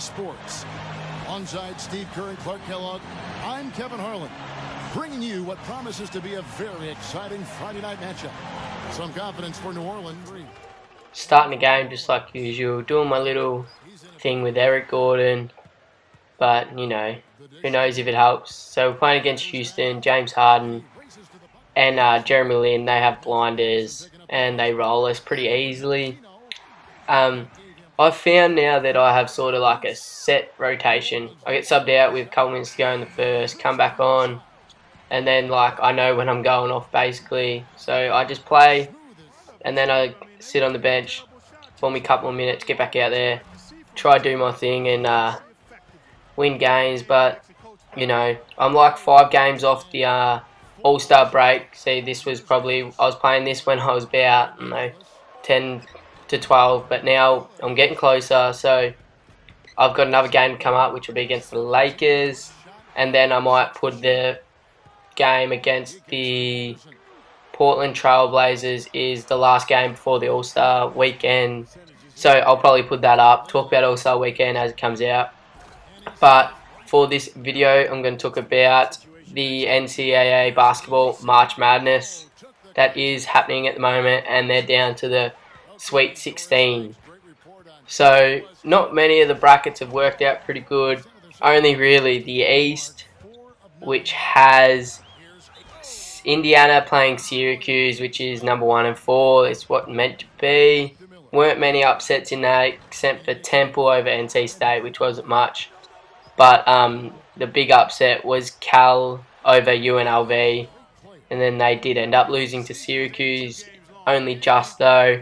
sports. Alongside Steve Kerr and Clark Kellogg, I'm Kevin Harlan, bringing you what promises to be a very exciting Friday night matchup. Some confidence for New Orleans. Starting the game just like usual, doing my little thing with Eric Gordon, but you know, who knows if it helps. So we're playing against Houston, James Harden and Jeremy Lin. They have blinders and they roll us pretty easily. I've found now that I have sort of like a set rotation. I get subbed out with a couple minutes to go in the first, come back on, and then like I know when I'm going off basically. So I just play and then I sit on the bench for me a couple of minutes, get back out there, try to do my thing and win games. But you know, I'm like 5 games off the All-Star break. See, this was probably, I was playing this when I was about, 10 to 12, but now I'm getting closer, so I've got another game to come up, which will be against the Lakers, and then I might put the game against the Portland Trail Blazers is the last game before the All-Star weekend, so I'll probably put that up, talk about All-Star weekend as it comes out. But for this video, I'm going to talk about the NCAA basketball March Madness that is happening at the moment, and they're down to the Sweet 16. So not many of the brackets have worked out pretty good. Only really the East, which has Indiana playing Syracuse, which is number 1 and 4. It's what meant to be. Weren't many upsets in that except for Temple over NC State, which wasn't much. But the big upset was Cal over UNLV, and then they did end up losing to Syracuse, only just though.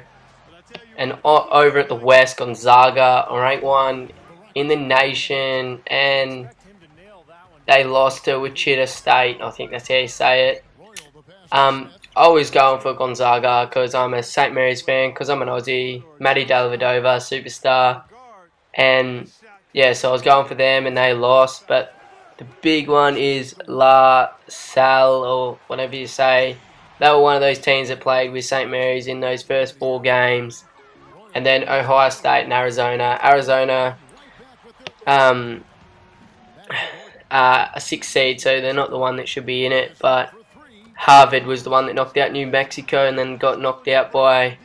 And over at the West, Gonzaga, ranked 1 in the nation, and they lost to Wichita State. I think that's how you say it. I was going for Gonzaga because I'm a St. Mary's fan, because I'm an Aussie, Matty Dellavedova, superstar. And yeah, so I was going for them and they lost. But the big one is La Salle, or whatever you say. They were one of those teams that played with St. Mary's in those first 4 games. And then Ohio State and Arizona. Arizona, a 6th seed, so they're not the one that should be in it. But Harvard was the one that knocked out New Mexico and then got knocked out by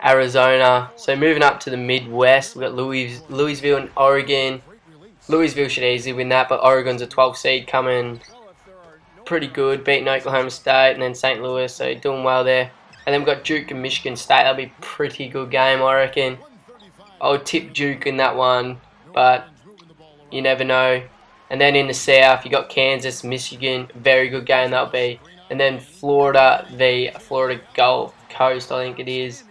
Arizona. So moving up to the Midwest, we've got Louisville and Oregon. Louisville should easily win that, but Oregon's a 12th seed coming pretty good, beating Oklahoma State and then St. Louis, so doing well there. And then we've got Duke and Michigan State. That'll be a pretty good game, I reckon. I would tip Duke in that one, but you never know. And then in the South, you got Kansas, Michigan. Very good game that'll be. And then Florida, the Florida Gulf Coast, I think it is.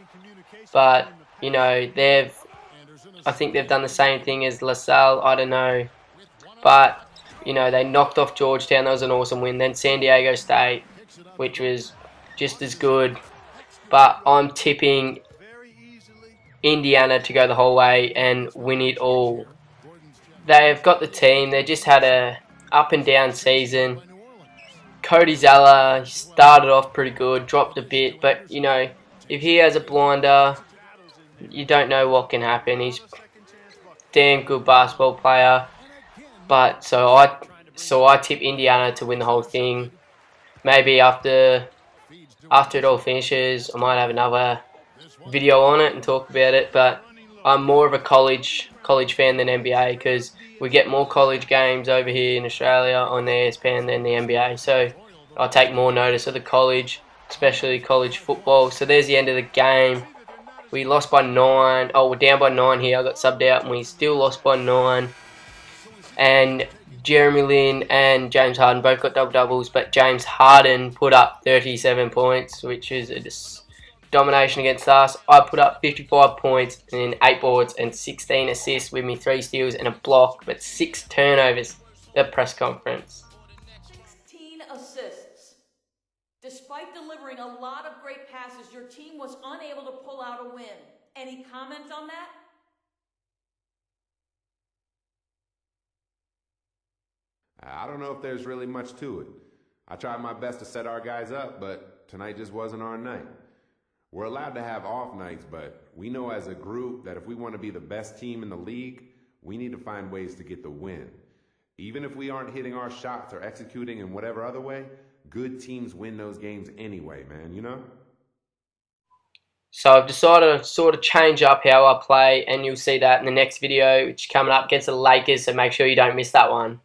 But, you know, I think they've done the same thing as LaSalle. I don't know. But, you know, they knocked off Georgetown. That was an awesome win. Then San Diego State, which was just as good. But I'm tipping Indiana to go the whole way and win it all. They've got the team. They just had a up and down season. Cody Zeller started off pretty good, dropped a bit. But, you know, if he has a blinder, you don't know what can happen. He's a damn good basketball player. But so I tip Indiana to win the whole thing. Maybe after it all finishes, I might have another video on it and talk about it. But I'm more of a college fan than NBA, because we get more college games over here in Australia on the ESPN than the NBA. So I take more notice of the college, especially college football. So there's the end of the game. We lost by 9. Oh, we're down by 9 here. I got subbed out and we still lost by 9. And Jeremy Lin and James Harden both got double-doubles, but James Harden put up 37 points, which is a domination against us. I put up 55 points and 8 boards and 16 assists with me 3 steals and a block, but 6 turnovers at the press conference. 16 assists. Despite delivering a lot of great passes, your team was unable to pull out a win. Any comment on that? I don't know if there's really much to it. I tried my best to set our guys up, but tonight just wasn't our night. We're allowed to have off nights, but we know as a group that if we want to be the best team in the league, we need to find ways to get the win. Even if we aren't hitting our shots or executing in whatever other way, good teams win those games anyway, man, you know? So I've decided to sort of change up how I play, and you'll see that in the next video, which is coming up against the Lakers, so make sure you don't miss that one.